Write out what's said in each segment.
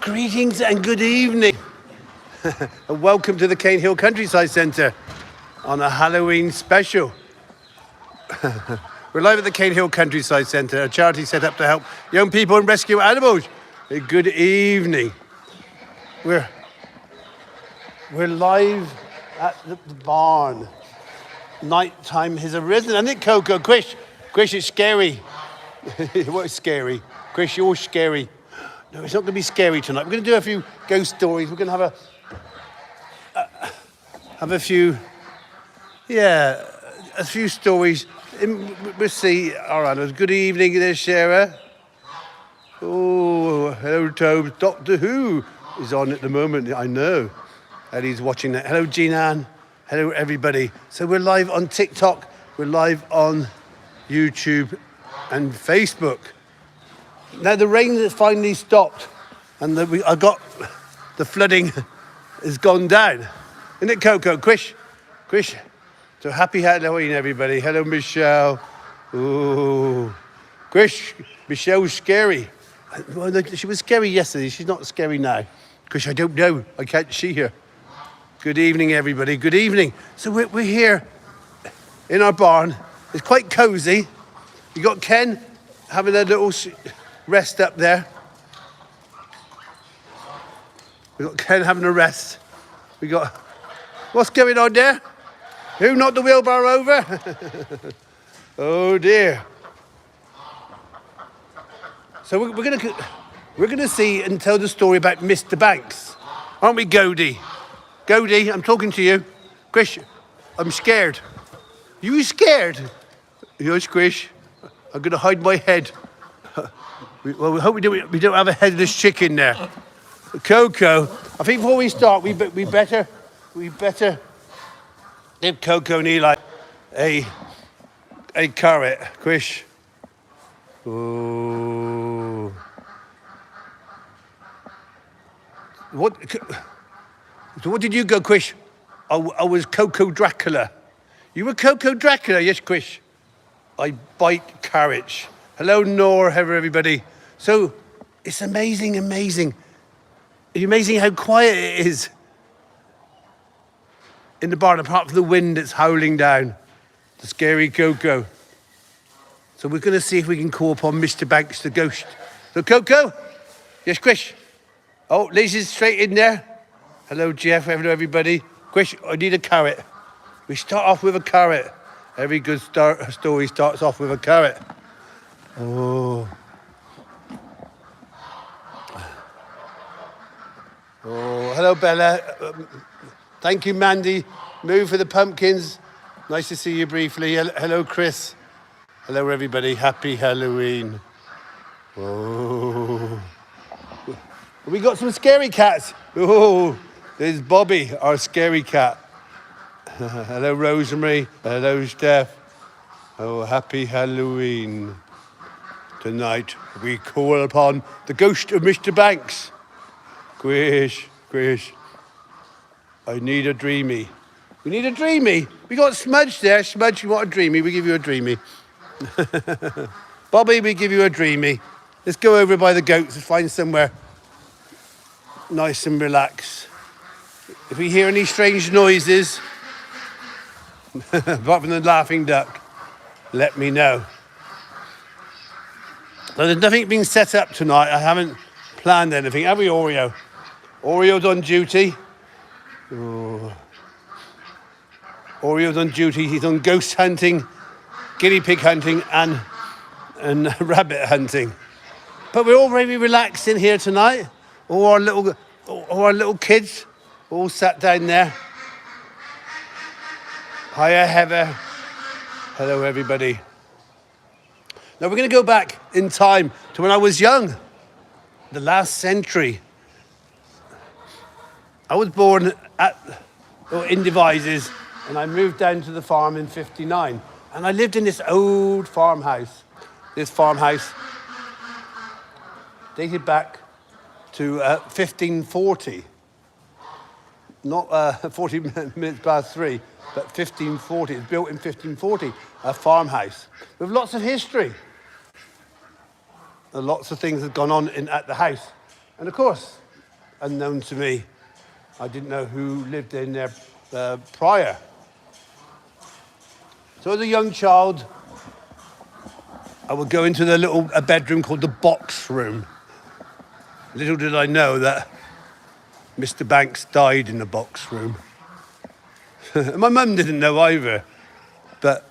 Greetings and good evening. And welcome to the Cane Hill Countryside Centre on a Halloween special. We're live at the Cane Hill Countryside Centre, a charity set up to help young people and rescue animals. Good evening. We're live at the barn. Nighttime has arisen, isn't it, Coco? Quish, it's scary. What is scary? Quish, you're scary. No, it's not going to be scary tonight. We're going to do a few ghost stories. We're going to have a few stories. We'll see our animals. Good evening there, Sarah. Oh, hello, Tobes. Doctor Who is on at the moment. I know. Eddie's watching that. Hello, Jean-Anne. Hello, everybody. So we're live on TikTok. We're live on YouTube and Facebook. Now the rain has finally stopped, and I got the flooding has gone down. Isn't it, Coco? Quish. So happy Halloween, everybody. Hello, Michelle. Ooh, Quish. Michelle's scary. Well, she was scary yesterday. She's not scary now. Quish, I don't know. I can't see her. Good evening, everybody. Good evening. So we're here in our barn. It's quite cosy. You got Ken having a little rest up there. We got Ken having a rest. We got, what's going on there? Who knocked the wheelbarrow over? Oh dear. So we're gonna see and tell the story about Mr. Banks, aren't we, Godie? Godie, I'm talking to you. Quish, I'm scared. You scared? Yes, Quish. I'm gonna hide my head. Well, we hope we don't have a headless chicken there. Coco, I think before we start, we better give Coco and Eli a carrot. Quish. Ooh. What did you go, Quish? I was Coco Dracula. You were Coco Dracula, yes, Quish. I bite carrots. Hello, Nor, hello, everybody. So, it's amazing. It's amazing how quiet it is in the barn, apart from the wind that's howling down. The scary Coco. So we're going to see if we can call upon Mr. Banks, the ghost. So, Coco? Yes, Quish? Oh, Lizzie's straight in there. Hello, Jeff. Hello, everybody. Quish, I need a carrot. We start off with a carrot. Every good story starts off with a carrot. Oh, hello, Bella. Thank you, Mandy. Move for the pumpkins. Nice to see you briefly. Hello, Chris. Hello, everybody. Happy Halloween. Oh, we got some scary cats. Oh, there's Bobby, our scary cat. Hello, Rosemary. Hello, Steph. Oh, happy Halloween. Tonight, we call upon the ghost of Mr. Banks. Quish. I need a dreamy. We need a dreamy. We got Smudge there. Smudge, you want a dreamy? We give you a dreamy. Bobby, we give you a dreamy. Let's go over by the goats and find somewhere nice and relax. If we hear any strange noises, apart from the laughing duck, let me know. Well, there's nothing being set up tonight. I haven't planned anything. Have we, Oreo? Oreo's on duty. Oh. Oreo's on duty. He's on ghost hunting, guinea pig hunting, and rabbit hunting. But we're all very relaxed in here tonight. All our little kids all sat down there. Hiya, Heather. Hello, everybody. Now we're going to go back in time to when I was young, the last century. I was born in Devizes, and I moved down to the farm in 59. And I lived in this old farmhouse. This farmhouse dated back to 1540. Not 40 minutes past 3, but 1540. It was built in 1540, a farmhouse with lots of history. And lots of things have gone on at the house. And of course, unknown to me. I didn't know who lived in there prior. So as a young child, I would go into a bedroom called the box room. Little did I know that Mr. Banks died in the box room. My mum didn't know either, but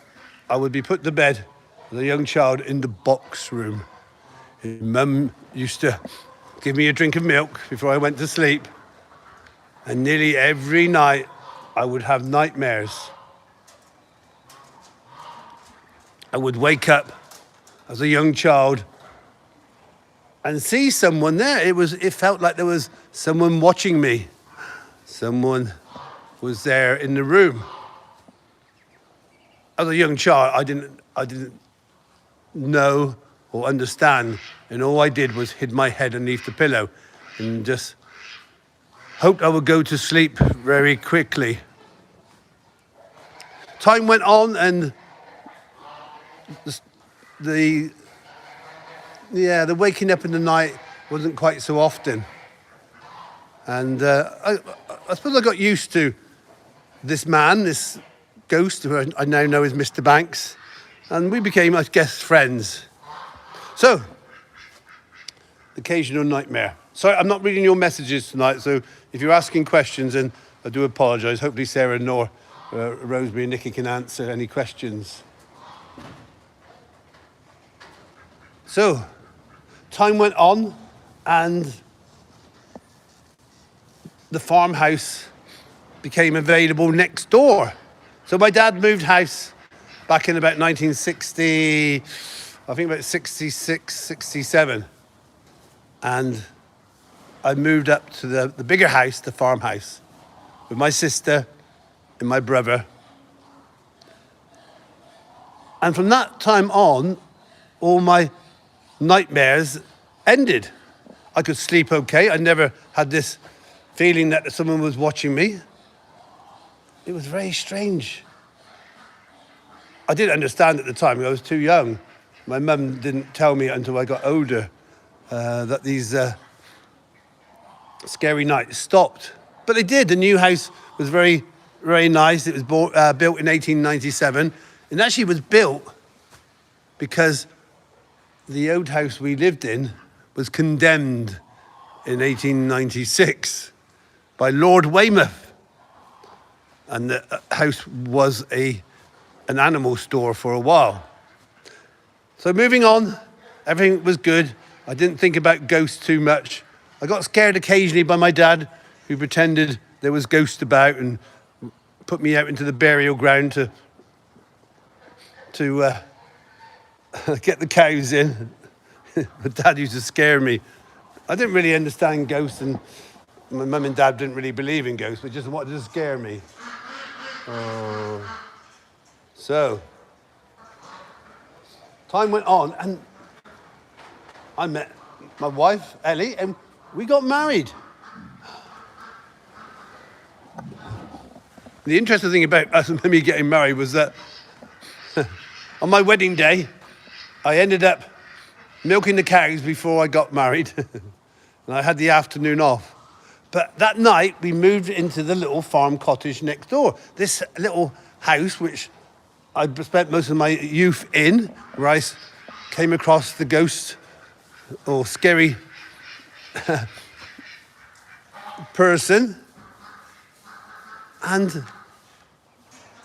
I would be put to bed as a young child in the box room. Mum used to give me a drink of milk before I went to sleep. And nearly every night I would have nightmares. I would wake up as a young child and see someone there. It felt like there was someone watching me. Someone was there in the room. As a young child, I didn't know or understand, and all I did was hid my head underneath the pillow and just hoped I would go to sleep very quickly. Time went on, and the waking up in the night wasn't quite so often. And I suppose I got used to this man, this ghost, who I now know as Mr. Banks, and we became, I guess, friends. So, occasional nightmare. Sorry, I'm not reading your messages tonight, so if you're asking questions, then I do apologise. Hopefully Sarah, Nor, Rosemary and Nikki can answer any questions. So, time went on, and the farmhouse became available next door. So my dad moved house back in about 1960, I think about 66, 67. And I moved up to the bigger house, the farmhouse, with my sister and my brother. And from that time on, all my nightmares ended. I could sleep okay. I never had this feeling that someone was watching me. It was very strange. I didn't understand at the time. I was too young. My mum didn't tell me until I got older that these scary nights stopped. But they did. The new house was very, very nice. It was built in 1897. And actually was built because the old house we lived in was condemned in 1896 by Lord Weymouth. And the house was an animal store for a while. So moving on, everything was good. I didn't think about ghosts too much. I got scared occasionally by my dad, who pretended there was ghosts about and put me out into the burial ground to get the cows in. My dad used to scare me. I didn't really understand ghosts, and my mum and dad didn't really believe in ghosts, but just wanted to scare me. So, time went on, and I met my wife, Ellie, and we got married. The interesting thing about us and me getting married was that on my wedding day, I ended up milking the cows before I got married, and I had the afternoon off. But that night, we moved into the little farm cottage next door. This little house, which I spent most of my youth in, where I came across the ghost or scary person. And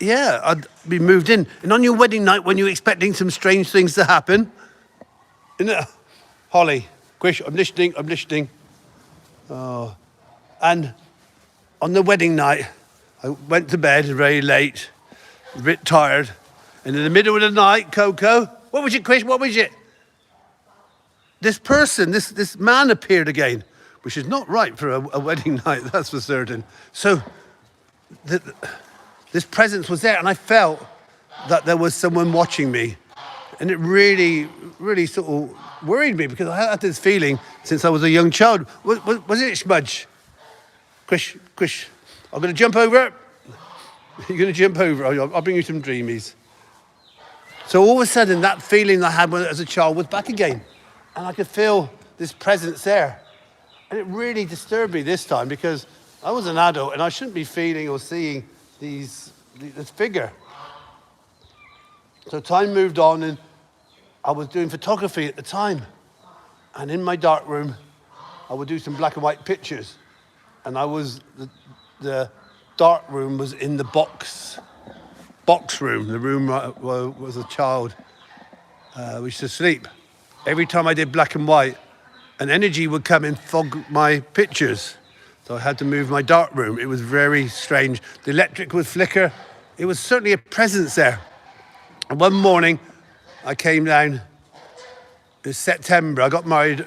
yeah, we moved in. And on your wedding night, when you're expecting some strange things to happen, isn't it? Holly, Quish, I'm listening. Oh. And on the wedding night, I went to bed very late, a bit tired. And in the middle of the night, Coco, what was it, Quish? What was it? This person, this man appeared again, which is not right for a wedding night, that's for certain. So this presence was there, and I felt that there was someone watching me. And it really, really sort of worried me, because I had this feeling since I was a young child. Was it Smudge? Quish, I'm going to jump over. You're going to jump over. I'll bring you some dreamies. So all of a sudden, that feeling I had as a child was back again. And I could feel this presence there. And it really disturbed me this time because I was an adult and I shouldn't be feeling or seeing this figure. So time moved on and I was doing photography at the time. And in my dark room, I would do some black and white pictures. And the dark room was in the box room, the room where was a child used to sleep. Every time I did black and white, an energy would come and fog my pictures. So I had to move my dark room. It was very strange. The electric would flicker. It was certainly a presence there. And one morning, I came down, it was September, we got married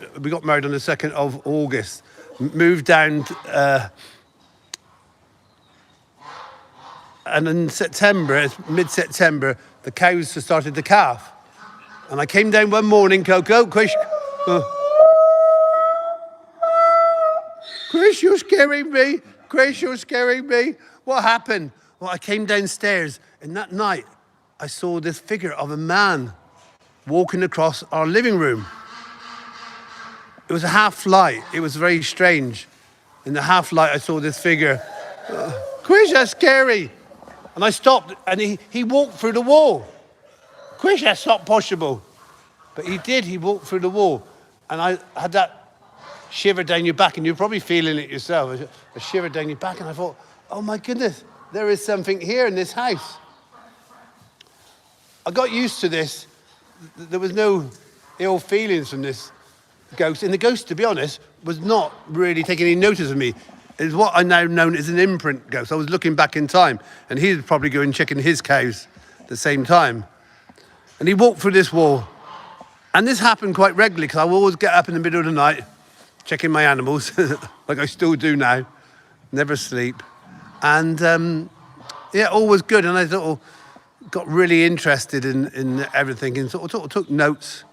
on the 2nd of August, moved down, and in September, mid-September, the cows started to calf. And I came down one morning, Coco, Chris, you're scaring me. Chris, you're scaring me. What happened? Well, I came downstairs, and that night, I saw this figure of a man walking across our living room. It was a half light. It was very strange. In the half light, I saw this figure. Chris, that's scary. And I stopped, and he walked through the wall. Chris, that's not possible. But he did. He walked through the wall. And I had that shiver down your back, and you're probably feeling it yourself, a shiver down your back. And I thought, oh my goodness, there is something here in this house. I got used to this. There was no ill feelings from this ghost. And the ghost, to be honest, was not really taking any notice of me. It's what I now known as an imprint ghost. I was looking back in time, and he was probably going checking his cows at the same time. And he walked through this wall. And this happened quite regularly, because I would always get up in the middle of the night, checking my animals, like I still do now, never sleep. And yeah, all was good. And I sort of got really interested in everything and sort of took notes.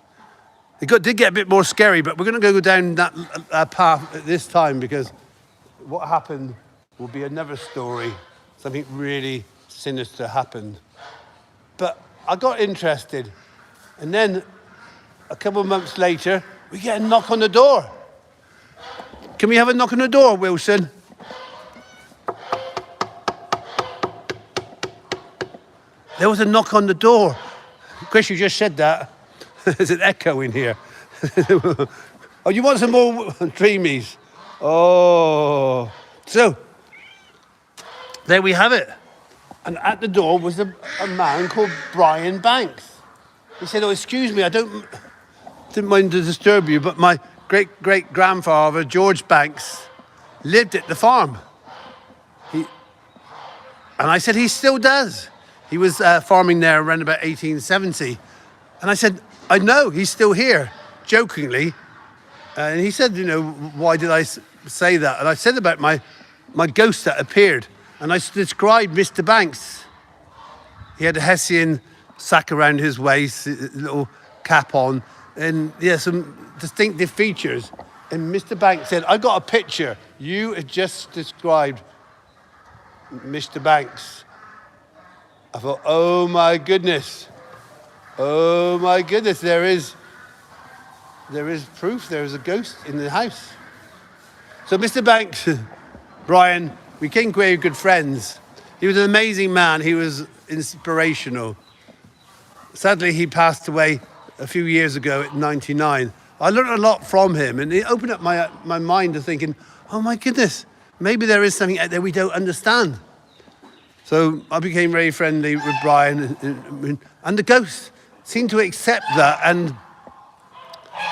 It did get a bit more scary, but we're going to go down that path at this time, because what happened will be another story. Something really sinister happened. But I got interested, and then a couple of months later, we get a knock on the door. Can we have a knock on the door, Wilson? There was a knock on the door. Chris, you just said that. There's an echo in here. Oh, you want some more dreamies? Oh. So, there we have it. And at the door was a man called Brian Banks. He said, oh, excuse me, I didn't mind to disturb you, but my great-great-grandfather, George Banks, lived at the farm. And I said, he still does. He was farming there around about 1870. And I said, I know, he's still here, jokingly. And he said, you know, why did I say that? And I said about my ghost that appeared. And I described Mr. Banks. He had a Hessian sack around his waist, a little cap on, and yeah, some distinctive features. And Mr. Banks said, I got a picture. You have just described Mr. Banks. I thought, oh my goodness. Oh my goodness, there is proof there is a ghost in the house. So Mr. Banks, Brian, we became very good friends. He was an amazing man. He was inspirational. Sadly, he passed away a few years ago at 99. I learned a lot from him, and it opened up my mind to thinking, oh my goodness, maybe there is something out there we don't understand. So I became very friendly with Brian, and the ghost seemed to accept that, and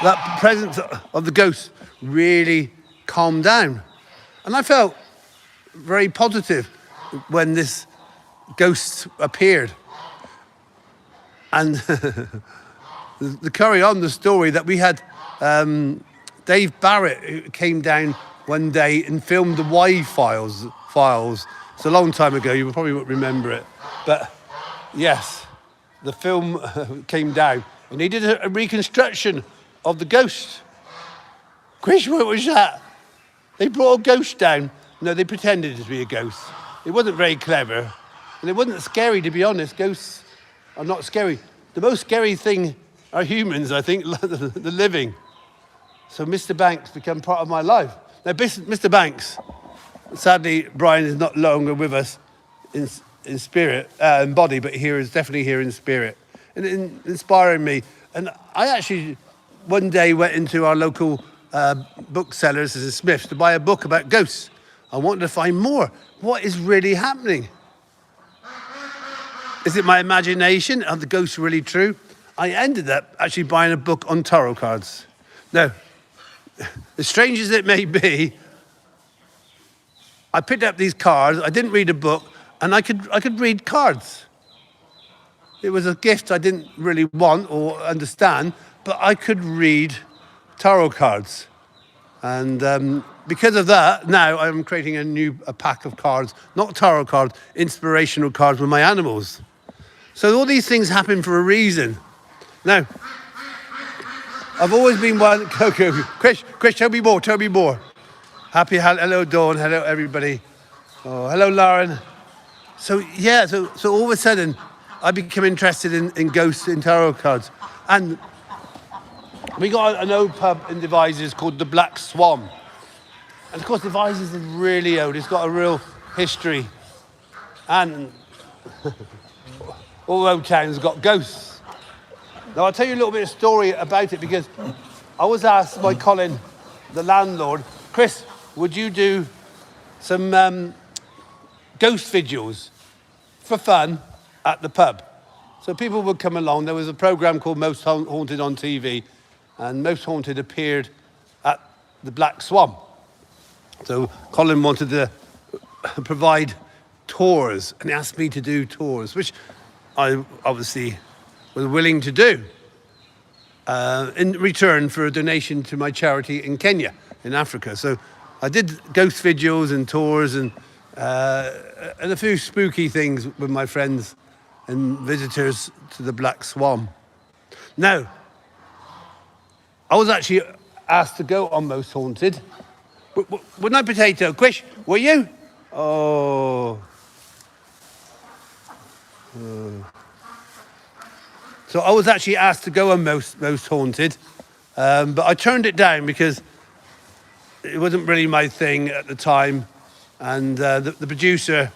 that presence of the ghost really calmed down. And I felt very positive when this ghost appeared. And the carry on the story that we had Dave Barrett, who came down one day and filmed the Y files. It's a long time ago, you probably won't remember it. But yes, the film came down and he did a reconstruction of the ghost. Chris, what was that? They brought a ghost down. No, they pretended to be a ghost. It wasn't very clever. And it wasn't scary, to be honest. Ghosts are not scary. The most scary thing are humans, I think, the living. So Mr. Banks became part of my life. Now, Mr. Banks, sadly, Brian is not longer with us in spirit, in body, but definitely here in spirit, and inspiring me. And I actually one day went into our local booksellers as a Smith's to buy a book about ghosts. I wanted to find more. What is really happening? Is it my imagination? Are the ghosts really true? I ended up actually buying a book on tarot cards. Now, as strange as it may be, I picked up these cards. I didn't read a book, and I could read cards. It was a gift I didn't really want or understand, but I could read tarot cards. And because of that, now I'm creating a pack of cards, not tarot cards, inspirational cards with my animals. So all these things happen for a reason. Now, I've always been one. Chris, tell me more. Hello, Dawn. Hello, everybody. Oh, hello, Lauren. So yeah, so all of a sudden, I became interested in ghosts in tarot cards, and we got an old pub in Devizes called the Black Swan, and of course Devizes is really old. It's got a real history, and all old towns got ghosts. Now I'll tell you a little bit of story about it, because I was asked by Colin, the landlord, Chris, would you do some ghost vigils for fun at the pub? So people would come along. There was a programme called Most Haunted on TV, and Most Haunted appeared at the Black Swan. So Colin wanted to provide tours, and he asked me to do tours, which I obviously was willing to do in return for a donation to my charity in Kenya, in Africa. So I did ghost vigils and tours and a few spooky things with my friends and visitors to the Black Swan. Now, I was actually asked to go on Most Haunted. Wasn't I, Potato? Quish, were you? Oh. So I was actually asked to go on Most Haunted, but I turned it down because it wasn't really my thing at the time. And the producer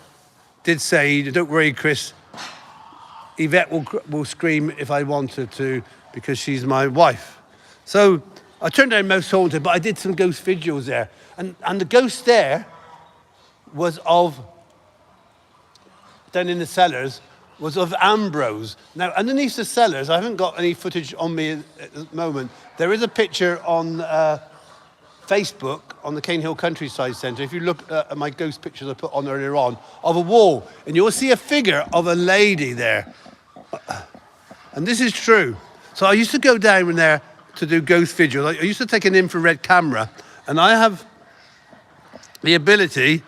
did say, don't worry, Chris, Yvette will scream if I wanted to, because she's my wife. So I turned down Most Haunted, but I did some ghost vigils there. And the ghost there was down in the cellars, was of Ambrose. Now, underneath the cellars, I haven't got any footage on me at the moment. There is a picture on Facebook, on the Cane Hill Countryside Centre. If you look at my ghost pictures I put on earlier on, of a wall, and you'll see a figure of a lady there. And this is true. So I used to go down in there to do ghost vigils. I used to take an infrared camera, and I have the ability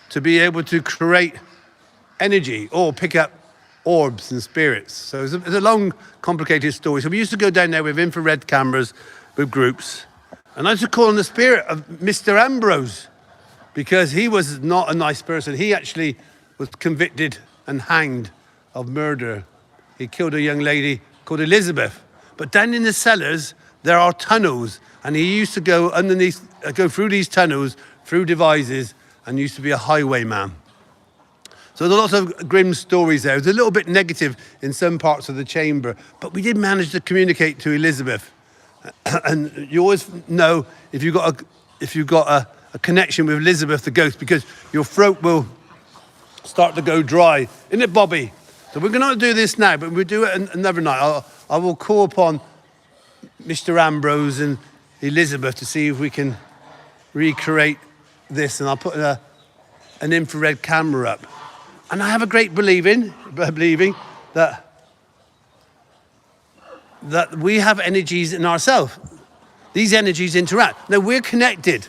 to be able to create energy or pick up orbs and spirits. So it's a long, complicated story. So we used to go down there with infrared cameras with groups. And I used to call on the spirit of Mr. Ambrose, because he was not a nice person. He actually was convicted and hanged of murder. He killed a young lady called Elizabeth. But down in the cellars, there are tunnels. And he used to go through these tunnels, through Devizes, and used to be a highwayman. So there's lots of grim stories there. It was a little bit negative in some parts of the chamber, but we did manage to communicate to Elizabeth. And you always know if you've got a connection with Elizabeth the ghost, because your throat will start to go dry. Isn't it, Bobby? So we're going to do this now, but we'll do it another night. I will call upon Mr. Ambrose and Elizabeth to see if we can recreate this, and I'll put an infrared camera up. And I have a great believing that we have energies in ourselves. These energies interact. Now, we're connected.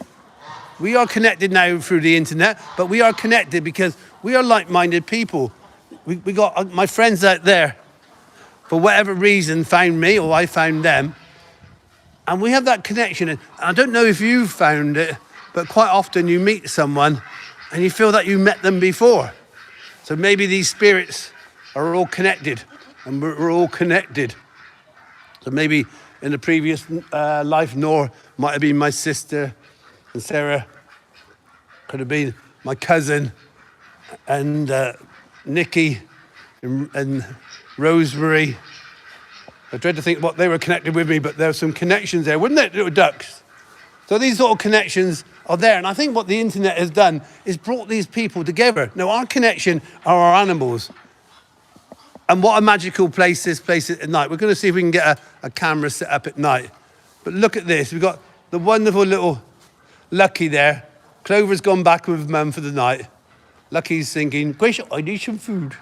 We are connected now through the internet, but we are connected because we are like-minded people. We got my friends out there, for whatever reason, found me, or I found them. And we have that connection. And I don't know if you've found it, but quite often you meet someone and you feel that you met them before. So maybe these spirits are all connected, and we're all connected. So maybe in the previous life, Nor might have been my sister, and Sarah Could have been my cousin and Nikki and Rosemary. I tried to think what they were connected with me, but there were some connections there, wouldn't it, little ducks? So these sort of connections are there. And I think what the internet has done is brought these people together. Now, our connection are our animals. And what a magical place this place is at night. We're going to see if we can get a camera set up at night. But look at this. We've got the wonderful little Lucky there. Clover's gone back with Mum for the night. Lucky's thinking, Grace, I need some food.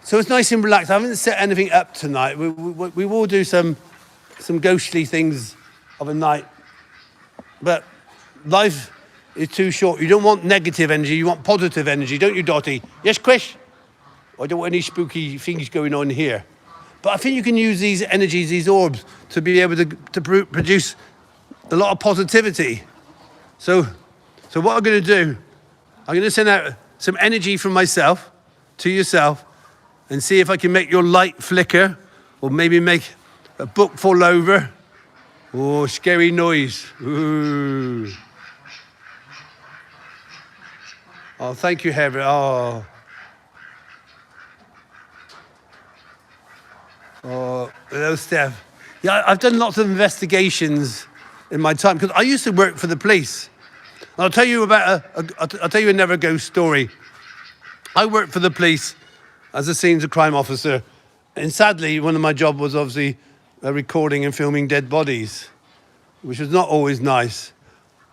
So it's nice and relaxed. I haven't set anything up tonight. We will do some ghostly things of a night. But life is too short. You don't want negative energy. You want positive energy, don't you, Dottie? Yes, Chris? I don't want any spooky things going on here. But I think you can use these energies, these orbs, to be able to produce a lot of positivity. So what I'm going to do, I'm going to send out some energy from myself to yourself and see if I can make your light flicker or maybe make a book fall over. Oh, scary noise. Ooh. Oh, thank you, Heather. Oh, hello, Steph. Yeah, I've done lots of investigations in my time because I used to work for the police. And I'll tell you about I'll tell you another ghost story. I worked for the police as a scenes of crime officer, and sadly, one of my jobs was obviously recording and filming dead bodies, which was not always nice.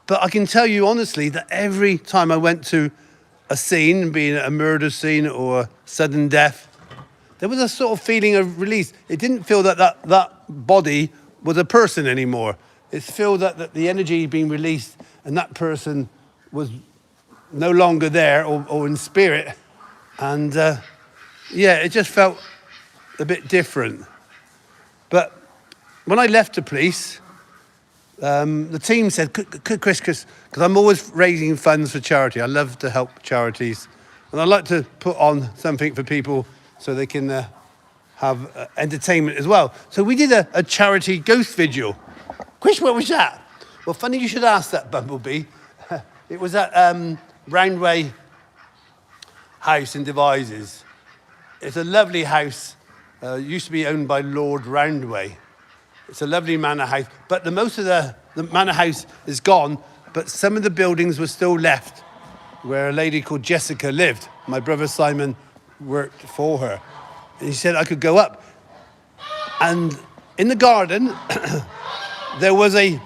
But I can tell you honestly that every time I went to a scene, being a murder scene or a sudden death, there was a sort of feeling of release. It didn't feel that body was a person anymore. It felt that the energy being released and that person was no longer there or in spirit. And yeah, it just felt a bit different. But when I left the police, the team said, Chris, because I'm always raising funds for charity. I love to help charities. And I like to put on something for people so they can have entertainment as well. So we did a charity ghost vigil. Chris, what was that? Well, funny you should ask that, Bumblebee. It was at Roundway House in Devizes. It's a lovely house. Used to be owned by Lord Roundway. It's a lovely manor house, but most of the manor house is gone, but some of the buildings were still left where a lady called Jessica lived. My brother Simon worked for her. And he said I could go up. And in the garden, there was a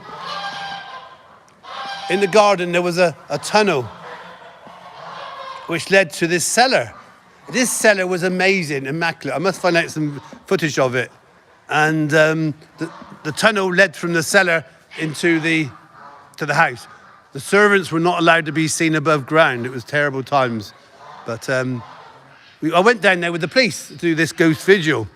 tunnel which led to this cellar. This cellar was amazing, immaculate. I must find out some footage of it. And the tunnel led from the cellar into to the house. The servants were not allowed to be seen above ground. It was terrible times. But I went down there with the police to do this ghost vigil.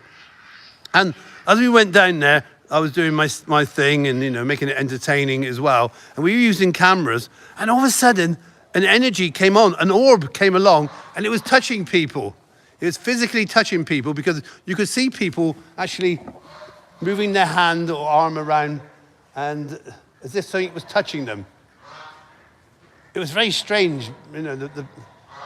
And as we went down there, I was doing my thing and, making it entertaining as well. And we were using cameras. And all of a sudden, an energy came on, an orb came along, and it was touching people. It was physically touching people because you could see people actually moving their hand or arm around and as if something was touching them. It was very strange.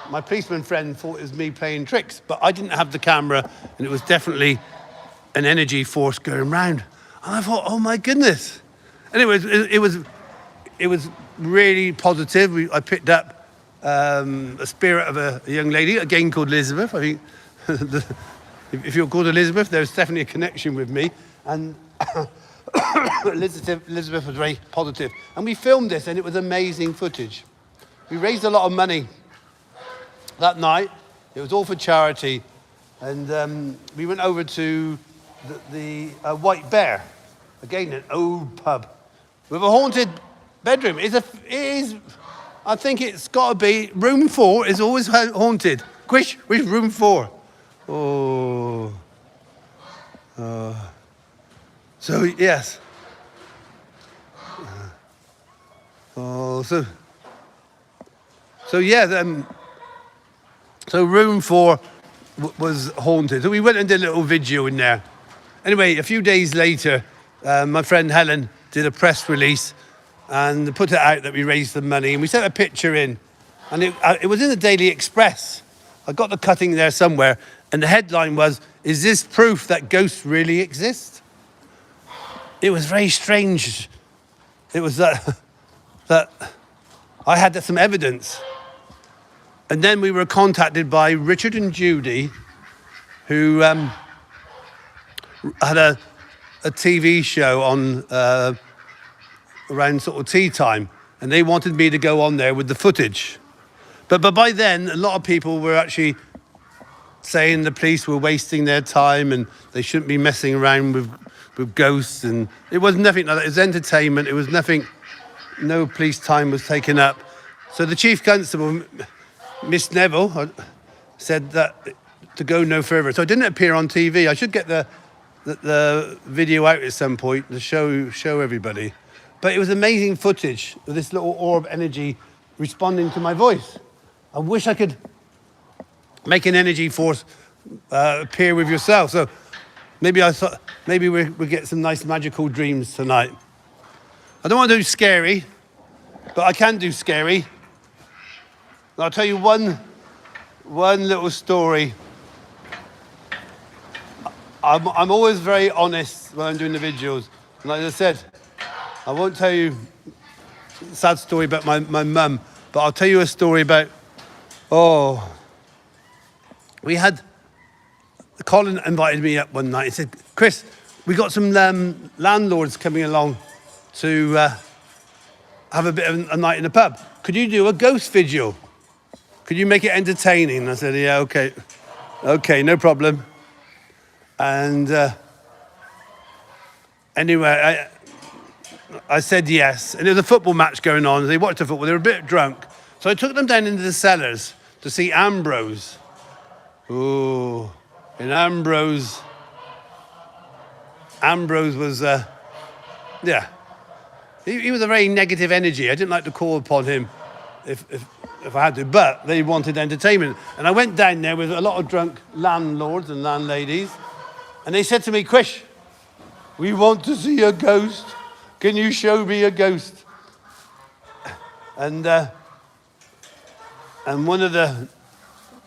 My policeman friend thought it was me playing tricks, but I didn't have the camera, and it was definitely an energy force going round. And I thought, oh my goodness. And it was really positive. I picked up a spirit of a young lady, again called Elizabeth. I think if you're called Elizabeth, there's definitely a connection with me. And Elizabeth was very positive. And we filmed this, and it was amazing footage. We raised a lot of money that night. It was all for charity. And we went over to the White Bear, again, an old pub with a haunted bedroom. I think it's got to be, room 4 is always haunted. Which room 4? Oh. So, yes. So yeah, so room 4 was haunted. So we went and did a little video in there. Anyway, a few days later, my friend Helen did a press release and put it out that we raised some money, and we sent a picture in, and it was in the Daily Express. I got the cutting there somewhere, and the headline was, "Is this proof that ghosts really exist?" It was very strange. It was that I had some evidence. And then we were contacted by Richard and Judy, who had a TV show on around sort of tea time, and they wanted me to go on there with the footage. But by then, a lot of people were actually saying the police were wasting their time and they shouldn't be messing around with ghosts, and it was nothing like that. It was entertainment. It was nothing. No police time was taken up. So the chief constable, Miss Neville, said that to go no further. So I didn't appear on TV. I should get the video out at some point to show everybody. But it was amazing footage of this little orb energy responding to my voice. I wish I could make an energy force appear with yourself. So maybe I thought we'll get some nice magical dreams tonight. I don't want to do scary, but I can do scary. And I'll tell you one little story. I'm always very honest when I'm doing the videos. And like I said, I won't tell you a sad story about my mum, but I'll tell you a story about, Colin invited me up one night. He said, "Chris, we got some landlords coming along to have a bit of a night in the pub. Could you do a ghost vigil? Could you make it entertaining?" And I said, "Yeah, okay, no problem." And anyway, I said yes. And there was a football match going on. They watched the football. They were a bit drunk. So I took them down into the cellars to see Ambrose. Ooh, and Ambrose was, he was a very negative energy. I didn't like to call upon him if I had to, but they wanted entertainment. And I went down there with a lot of drunk landlords and landladies, and they said to me, "Chris, we want to see a ghost. Can you show me a ghost?" And one of the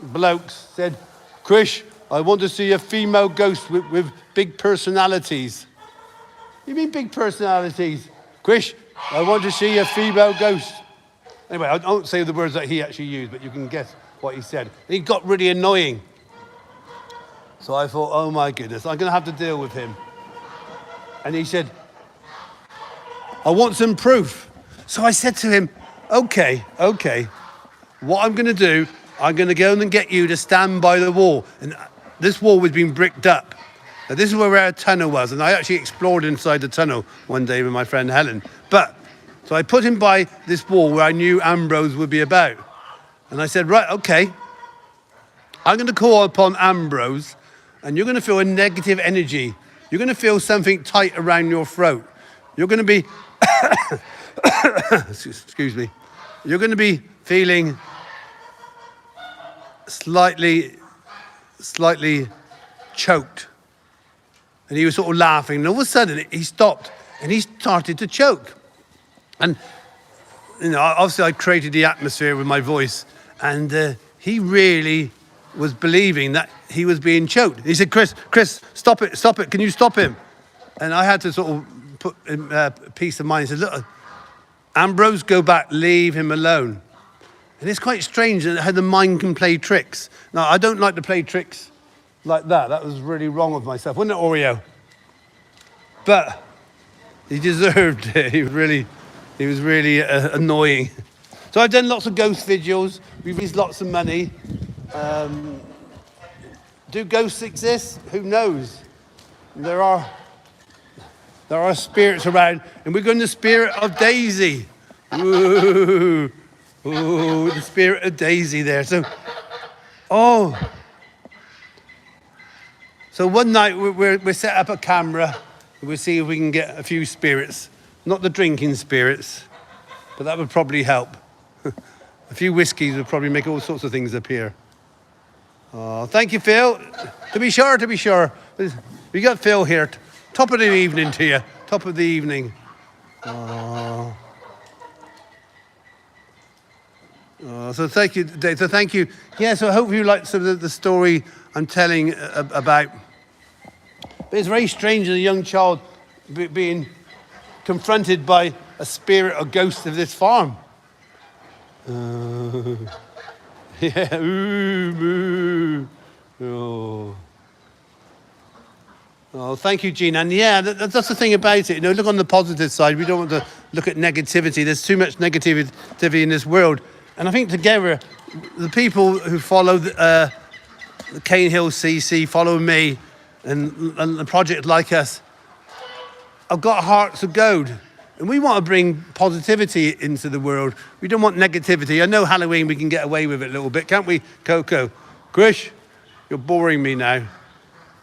blokes said, "Chris, I want to see a female ghost with big personalities." "You mean big personalities?" "Chris, I want to see a female ghost." Anyway, I don't say the words that he actually used, but you can guess what he said. He got really annoying. So I thought, oh my goodness, I'm going to have to deal with him. And he said, "I want some proof." So I said to him, okay. What I'm going to do, I'm going to go and get you to stand by the wall. And this wall was being bricked up. Now, this is where our tunnel was. And I actually explored inside the tunnel one day with my friend Helen. So I put him by this wall where I knew Ambrose would be about. And I said, right, okay, I'm going to call upon Ambrose, and you're going to feel a negative energy. You're going to feel something tight around your throat. You're going to be, excuse me, you're going to be feeling slightly choked. And he was sort of laughing, and all of a sudden he stopped and he started to choke. And, obviously I created the atmosphere with my voice, and he really was believing that he was being choked. He said, Chris, stop it, can you stop him? And I had to sort of put peace of mind. He said, look, Ambrose, go back, leave him alone. And it's quite strange how the mind can play tricks. Now, I don't like to play tricks like that. That was really wrong of myself, wasn't it, Oreo? But he deserved it. He was really annoying. So I've done lots of ghost vigils. We've raised lots of money. Do ghosts exist? Who knows? There are spirits around, and we're going to the spirit of Daisy. Ooh, the spirit of Daisy there. So one night we set up a camera. We'll see if we can get a few spirits. Not the drinking spirits, but that would probably help. A few whiskies would probably make all sorts of things appear. Oh, thank you, Phil. To be sure. We got Phil here. Top of the evening to you. Top of the evening. Oh. Oh, so thank you, Dave. So thank you. Yeah, so I hope you like some of the story I'm telling about. But it's very strange as a young child being confronted by a spirit or ghost of this farm. Yeah, ooh, moo. Oh. Oh, thank you, Gina. And yeah, that's the thing about it. Look on the positive side. We don't want to look at negativity. There's too much negativity in this world. And I think together, the people who follow the Cane Hill CC, follow me, and the project like us, have got hearts of gold. And we want to bring positivity into the world. We don't want negativity. I know Halloween, we can get away with it a little bit, can't we, Coco? Grish, you're boring me now.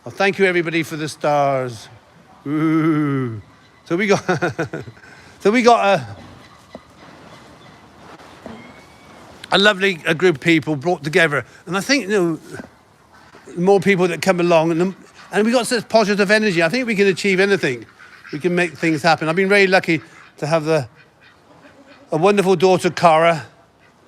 Well, thank you, everybody, for the stars. Ooh. So we got a lovely group of people brought together. And I think, more people that come along, and we got such positive energy. I think we can achieve anything. We can make things happen. I've been very lucky to have a wonderful daughter, Cara,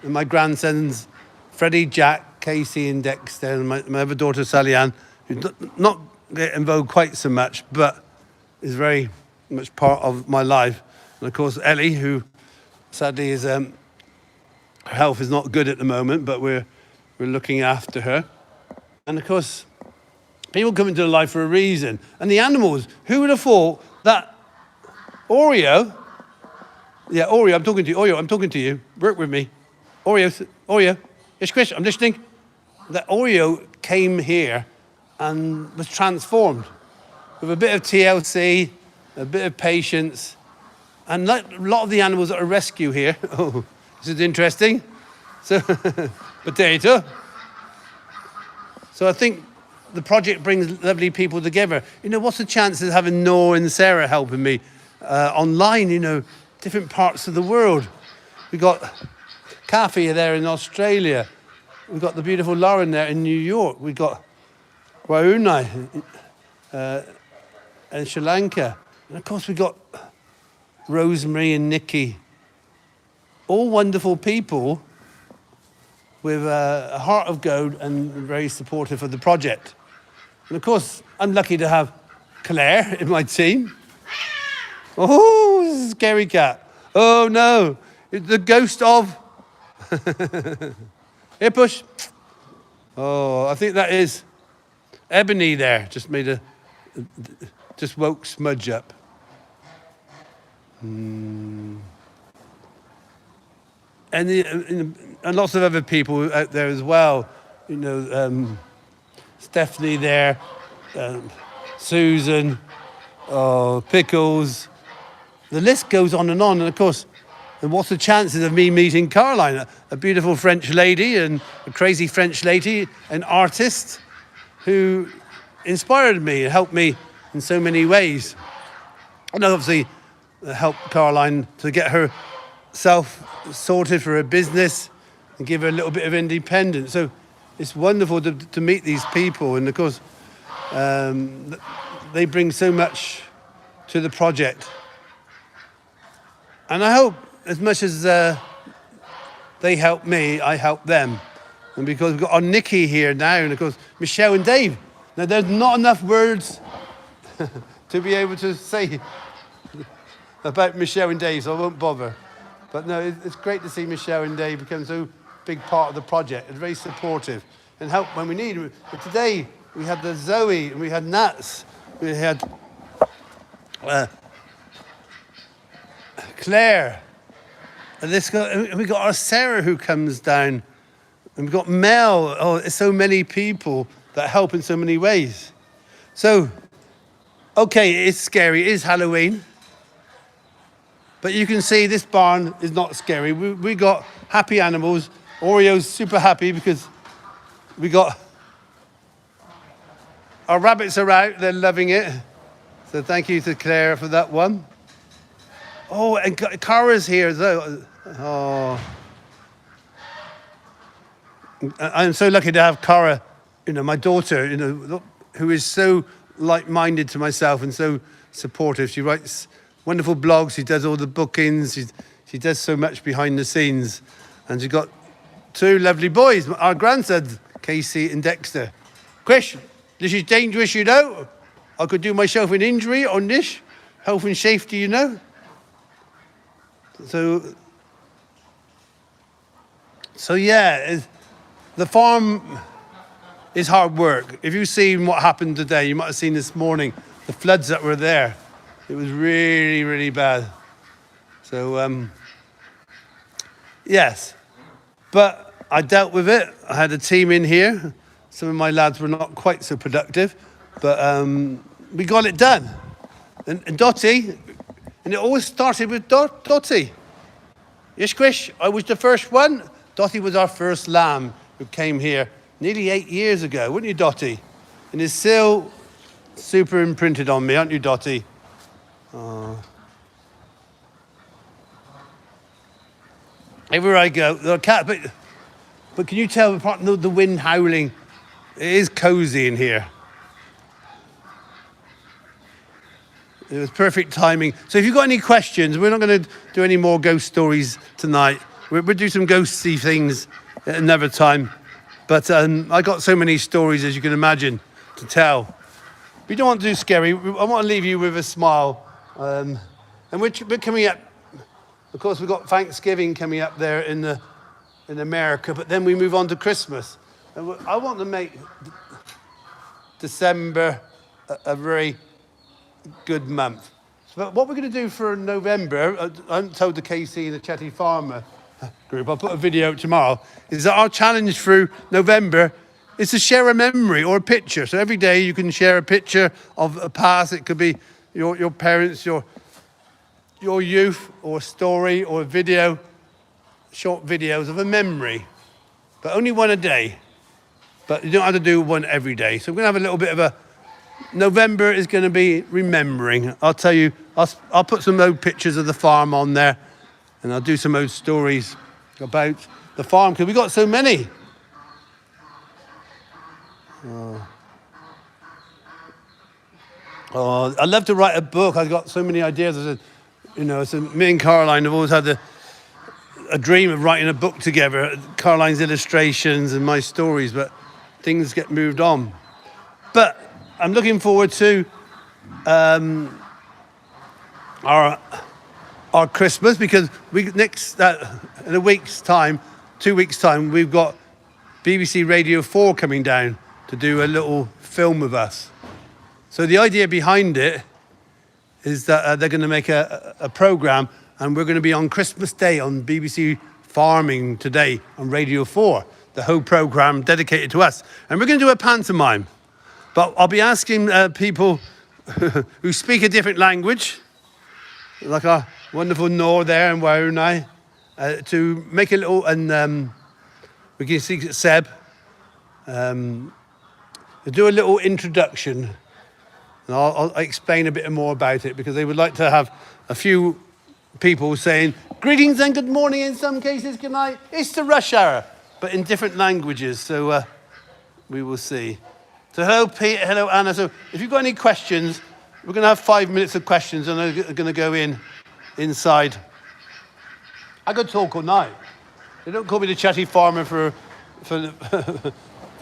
and my grandsons, Freddie, Jack, Casey, and Dexter, and my other daughter, Sally Ann, who's not involved quite so much, but is very much part of my life. And of course, Ellie, who sadly is her health is not good at the moment, but we're looking after her. And of course, people come into life for a reason. And the animals, who would have thought that Oreo, I'm talking to you. Oreo, I'm talking to you. Work with me. Oreo, it's Chris, I'm listening. That Oreo came here and was transformed with a bit of TLC, a bit of patience, and like a lot of the animals that are rescue here. Oh, this is interesting. So, potato. So I think the project brings lovely people together. What's the chances of having Noah and Sarah helping me online, different parts of the world. We got Kathy there in Australia. We've got the beautiful Lauren there in New York. We got Waunai in Sri Lanka. And of course we got Rosemary and Nikki. All wonderful people with a heart of gold and very supportive of the project. And of course, I'm lucky to have Claire in my team. Oh, this is a scary cat. Oh no, it's the ghost of... Here, push. Oh, I think that is Ebony there. Just woke Smudge up. And lots of other people out there as well. Stephanie there, Susan, Pickles. The list goes on. And of course, and what's the chances of me meeting Caroline, a beautiful French lady and a crazy French lady, an artist who inspired me and helped me in so many ways. And obviously helped Caroline to get herself sorted for her business and give her a little bit of independence. So it's wonderful to meet these people. And of course, they bring so much to the project. And I hope as much as they help me, I help them. And because we've got our Nikki here now, and of course, Michelle and Dave. Now, there's not enough words to be able to say about Michelle and Dave, so I won't bother. But no, it's great to see Michelle and Dave become so big part of the project. It's very supportive and help when we need. But today, we had the Zoe, and we had Nats, we had Claire, and we got our Sarah who comes down, and we've got Mel. Oh, there's so many people that help in so many ways. So, okay, it's scary. It is Halloween. But you can see this barn is not scary. We got happy animals. Oreo's super happy because we got... Our rabbits are out. They're loving it. So thank you to Claire for that one. Oh, and Cara's here as well. Oh. I'm so lucky to have Cara, my daughter, who is so like-minded to myself and so supportive. She writes wonderful blogs. She does all the bookings. She does so much behind the scenes. And she's got two lovely boys, our grandsons, Casey and Dexter. Chris, this is dangerous, you know. I could do myself an injury on this. Health and safety, you know. So yeah, the farm is hard work. If you've seen what happened today, you might have seen this morning, the floods that were there. It was really, really bad. So, yes. But I dealt with it. I had a team in here. Some of my lads were not quite so productive, but we got it done. And Dottie, and it always started with Dottie. Yes, Chris, I was the first one. Dottie was our first lamb who came here nearly 8 years ago, weren't you, Dottie? And it's still super imprinted on me, aren't you, Dottie? Oh. Everywhere I go, the cat, but can you tell, apart from the wind howling, it is cozy in here. It was perfect timing. So if you've got any questions, we're not going to do any more ghost stories tonight. We'll do some ghosty things at another time. But I got so many stories, as you can imagine, to tell. We don't want to do scary. I want to leave you with a smile. And we're coming up. Of course, we've got Thanksgiving coming up there in America, but then we move on to Christmas. And I want to make December a very good month. So what we're going to do for November, I'm told the KC, the Chatty Farmer group, I'll put a video up tomorrow, is that our challenge through November is to share a memory or a picture. So every day you can share a picture of a past. It could be your parents, your youth, or a story, or a video, short videos of a memory, but only one a day. But you don't have to do one every day. So we're going to have a little bit of a, November is going to be remembering. I'll tell you, I'll put some old pictures of the farm on there, and I'll do some old stories about the farm, because we've got so many. Oh, I'd love to write a book. I've got so many ideas. So me and Caroline have always had a dream of writing a book together. Caroline's illustrations and my stories, but things get moved on. But I'm looking forward to our Christmas, because in a week's time, 2 weeks' time, we've got BBC Radio 4 coming down to do a little film with us. So the idea behind it is that they're going to make a programme, and we're going to be on Christmas Day on BBC Farming Today on Radio 4, the whole programme dedicated to us. And we're going to do a pantomime. But I'll be asking people who speak a different language, like our wonderful Nor there and Warunai, to make a little, and we can see Seb, to do a little introduction. And I'll explain a bit more about it, because they would like to have a few people saying greetings and good morning, in some cases good night. It's the rush hour, but in different languages. So we will see. So hello, Pete. Hello, Anna. So if you've got any questions, we're going to have 5 minutes of questions, and they're going to go inside. I could talk all night. They don't call me the Chatty Farmer for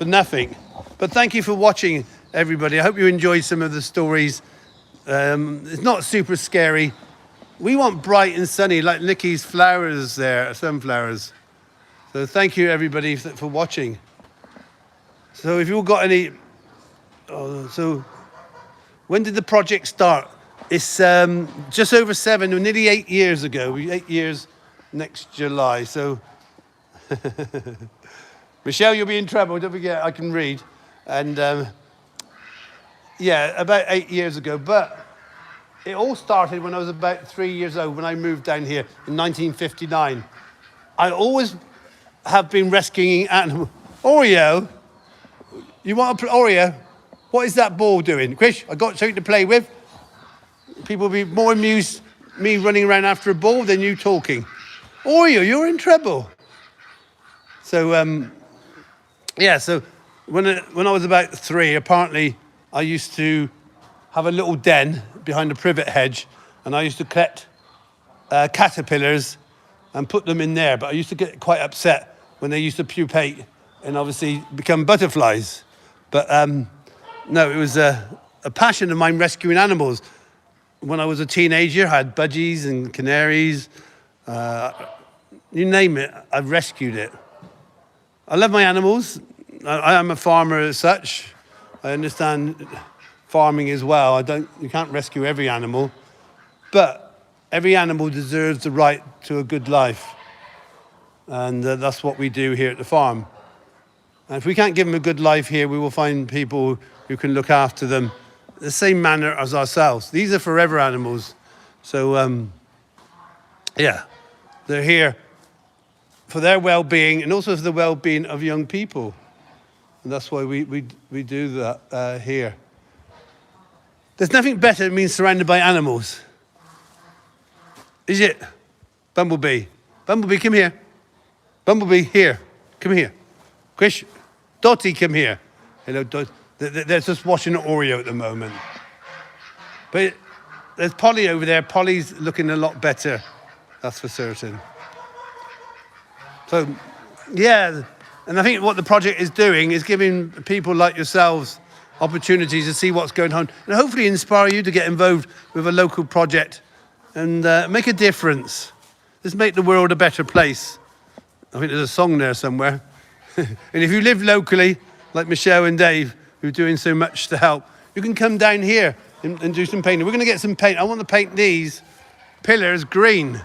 nothing. But thank you for watching, everybody. I hope you enjoyed some of the stories. It's not super scary. We want bright and sunny, like Nicky's flowers there, sunflowers. So thank you, everybody, for watching. So if you've got any... so when did the project start? It's just over 7, or nearly 8 years ago. 8 years next July. So Michelle, you'll be in trouble. Don't forget, I can read. And about 8 years ago. But it all started when I was about 3 years old, when I moved down here in 1959. I always have been rescuing animals. Oreo, you want Oreo? What is that ball doing? Chris, I got something to play with. People will be more amused me running around after a ball than you talking. Oreo, you're in trouble. So, so when I was about 3, apparently I used to have a little den behind a privet hedge, and I used to collect caterpillars and put them in there. But I used to get quite upset when they used to pupate and obviously become butterflies. But no, it was a passion of mine rescuing animals. When I was a teenager, I had budgies and canaries. You name it, I've rescued it. I love my animals. I am a farmer as such. I understand farming as well. You can't rescue every animal, but every animal deserves the right to a good life. And that's what we do here at the farm. And if we can't give them a good life here, we will find people who can look after them the same manner as ourselves. These are forever animals. So, yeah, they're here for their well-being and also for the well-being of young people. And that's why we do that here. There's nothing better than being surrounded by animals. Is it? Bumblebee. Bumblebee, come here. Bumblebee, here. Come here. Quish. Dotty, come here. Hello, Dot. They're just watching an Oreo at the moment. But there's Polly over there. Polly's looking a lot better. That's for certain. So, yeah. And I think what the project is doing is giving people like yourselves opportunities to see what's going on and hopefully inspire you to get involved with a local project and make a difference. Let's make the world a better place. I think there's a song there somewhere. And if you live locally, like Michelle and Dave, who are doing so much to help, you can come down here and do some painting. We're going to get some paint. I want to paint these pillars green.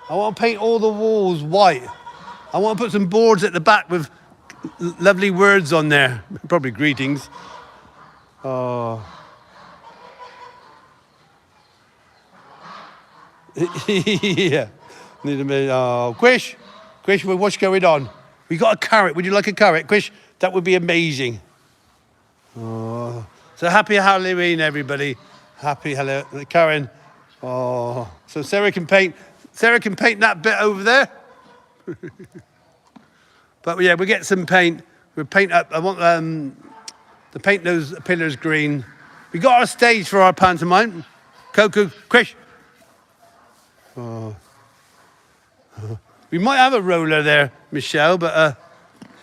I want to paint all the walls white. I want to put some boards at the back with lovely words on there. Probably greetings. Oh. Yeah. Need a minute. Oh, Quish, what's going on? We got a carrot. Would you like a carrot, Quish? That would be amazing. Oh. So happy Halloween, everybody. Happy Halloween. Karen. Oh. So Sarah can paint that bit over there. But yeah, we'll get some paint. We'll paint up. I want to paint those pillars green. We got our stage for our pantomime. Coco, Quish. Oh. We might have a roller there, Michelle, but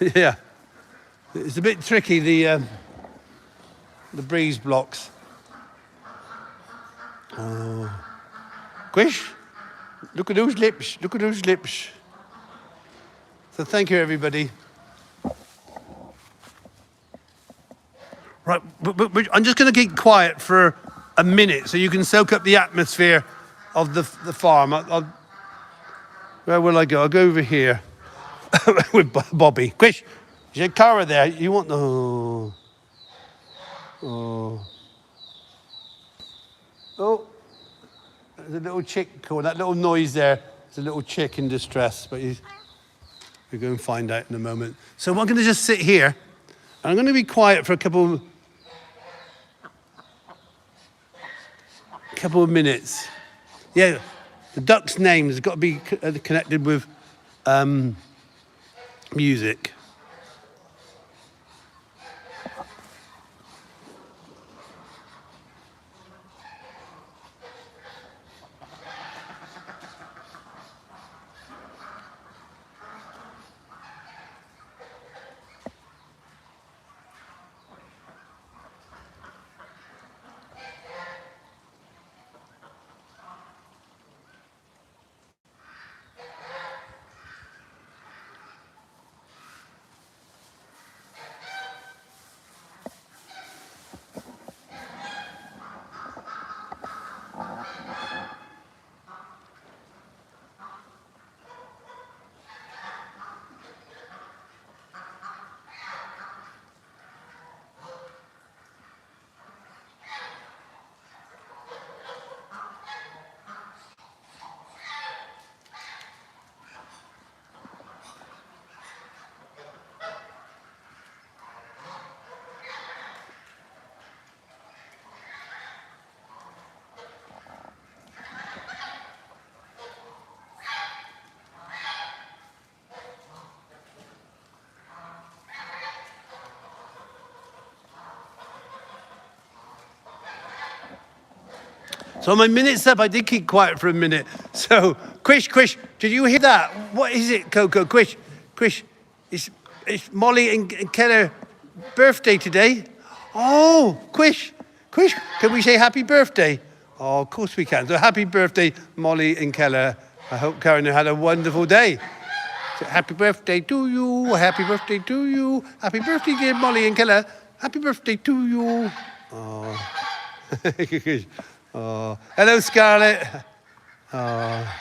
yeah, it's a bit tricky. The breeze blocks. Quish, look at those lips. Look at those lips. So thank you, everybody. Right, but I'm just going to keep quiet for a minute so you can soak up the atmosphere of the farm. Where will I go? I'll go over here with Bobby. Quish, there's your Cara there. You want the... Oh, there's a little chick called, that little noise there. There's a little chick in distress, but we'll go and find out in a moment. So I'm going to just sit here, and I'm going to be quiet for a couple of minutes. Yeah, the duck's name has got to be connected with music. So my minute's up. I did keep quiet for a minute. So, Quish, did you hear that? What is it, Coco? Quish, It's Molly and Keller's birthday today. Oh, Quish, can we say happy birthday? Oh, of course we can. So happy birthday, Molly and Keller. I hope Karen had a wonderful day. So happy birthday to you. Happy birthday to you. Happy birthday, dear Molly and Keller. Happy birthday to you. Oh. Oh. Hello, Scarlett. Oh.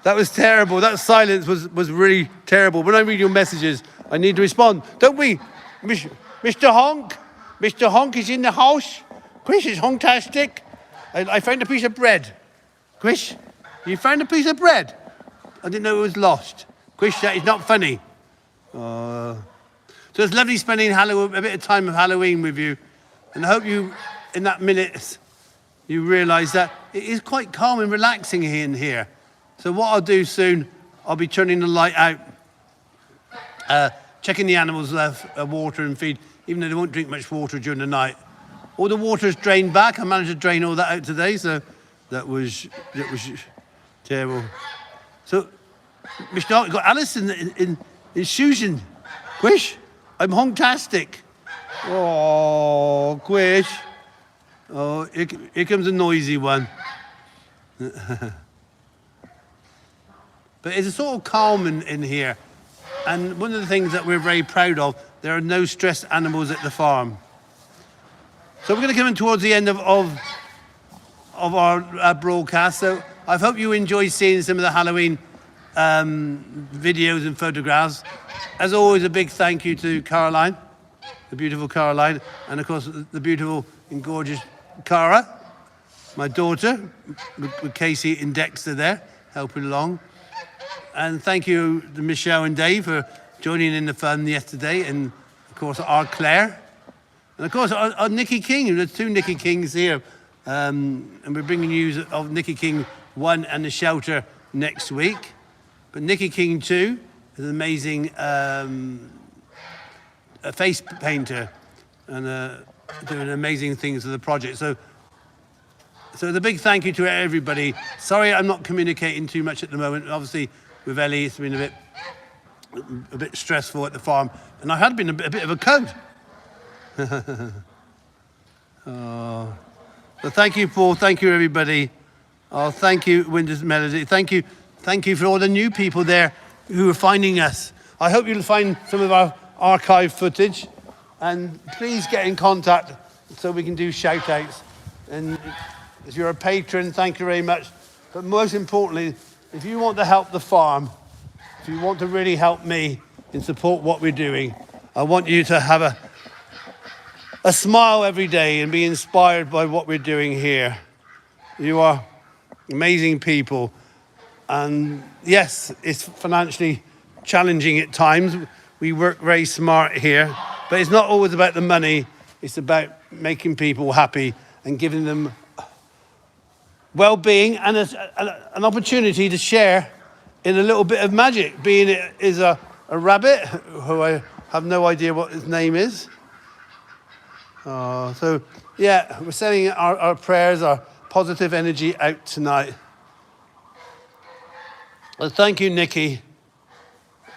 That was terrible. That silence was really terrible. When I read your messages, I need to respond. Don't we? Mr. Honk? Mr. Honk is in the house. Chris is honktastic. I found a piece of bread. Chris, you found a piece of bread? I didn't know it was lost. Chris, that is not funny. So it's lovely spending a bit of time of Halloween with you. And I hope you, in that minute, you realise that it is quite calm and relaxing in here. So what I'll do soon, I'll be turning the light out, checking the animals' water and feed, even though they won't drink much water during the night. All the water's drained back. I managed to drain all that out today, so that was terrible. So, Mr. Hawk, got Alison in Susan. Quish, I'm honktastic. Oh, Quish. Oh, here comes a noisy one. But it's a sort of calm in here. And one of the things that we're very proud of, there are no stressed animals at the farm. So we're going to come in towards the end of our broadcast. So I hope you enjoy seeing some of the Halloween videos and photographs. As always, a big thank you to Caroline, the beautiful Caroline, and of course the beautiful and gorgeous Cara, my daughter, with Casey and Dexter there, helping along. And thank you to Michelle and Dave for joining in the fun yesterday, and of course our Claire. And of course, our Nicky King, there's two Nicky Kings here. And we're bringing news of Nicky King 1 and the shelter next week. But Nicky King 2 is an amazing a face painter and doing amazing things with the project. So the big thank you to everybody. Sorry I'm not communicating too much at the moment. Obviously, with Ellie, it's been a bit stressful at the farm. And I had been a bit of a code. Oh. So thank you, Paul. Thank you, everybody. Oh, thank you, Windows Melody. Thank you for all the new people there who are finding us. I hope you'll find some of our archive footage, and please get in contact so we can do shout outs. And if you're a patron, thank you very much. But most importantly, if you want to help the farm, if you want to really help me and support what we're doing, I want you to have a smile every day and be inspired by what we're doing here. You are amazing people. And yes, it's financially challenging at times. We work very smart here, but it's not always about the money. It's about making people happy and giving them well-being and an opportunity to share in a little bit of magic, being it is a rabbit, who I have no idea what his name is. So, yeah, we're sending our prayers, our positive energy out tonight. Well, thank you, Nikki.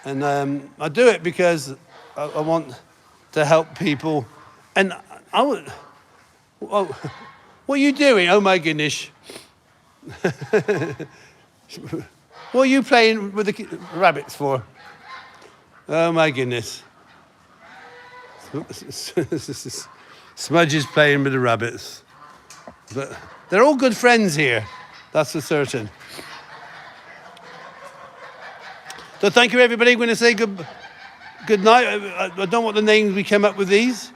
And I do it because I want to help people. And what are you doing? Oh, my goodness. What are you playing with the rabbits for? Oh, my goodness. Smudge is playing with the rabbits. But they're all good friends here. That's for certain. So thank you, everybody. I'm going to say good night. I don't want the names we came up with these.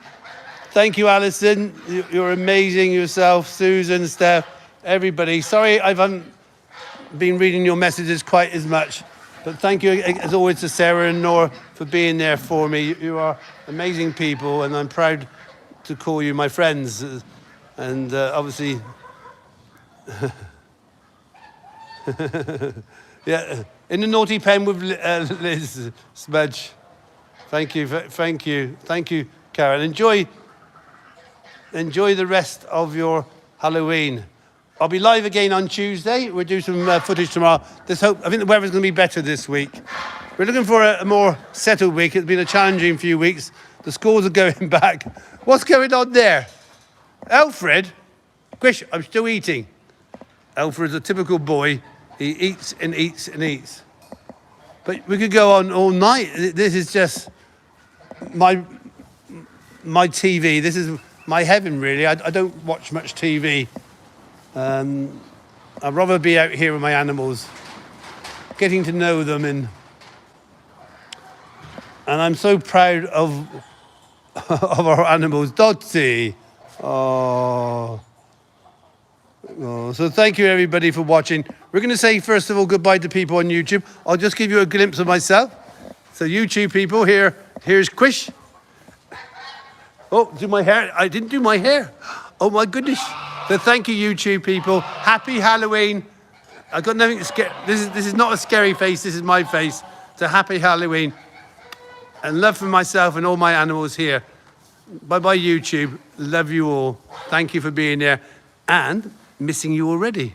Thank you, Alison. You're amazing yourself. Susan, Steph, everybody. Sorry I haven't been reading your messages quite as much. But thank you, as always, to Sarah and Nora for being there for me. You are amazing people, and I'm proud to call you my friends. And obviously... yeah, in the naughty pen with Liz, Smudge. Thank you, Karen. Enjoy the rest of your Halloween. I'll be live again on Tuesday. We'll do some footage tomorrow. I think the weather's going to be better this week. We're looking for a more settled week. It's been a challenging few weeks. The schools are going back. What's going on there? Alfred? Quish, I'm still eating. Alfred's a typical boy. He eats and eats and eats. But we could go on all night. This is just my TV. This is my heaven, really. I don't watch much TV. I'd rather be out here with my animals, getting to know them, and I'm so proud of our animals. Dottie. Oh, so thank you everybody for watching. We're going to say first of all goodbye to people on YouTube. I'll just give you a glimpse of myself. So YouTube people, here's Quish. Oh, do my hair. I didn't do my hair. Oh my goodness. So thank you YouTube people. Happy Halloween. I've got nothing to scare. This is not a scary face. This is my face. So happy Halloween. And love for myself and all my animals here. Bye-bye YouTube. Love you all. Thank you for being there. And missing you already.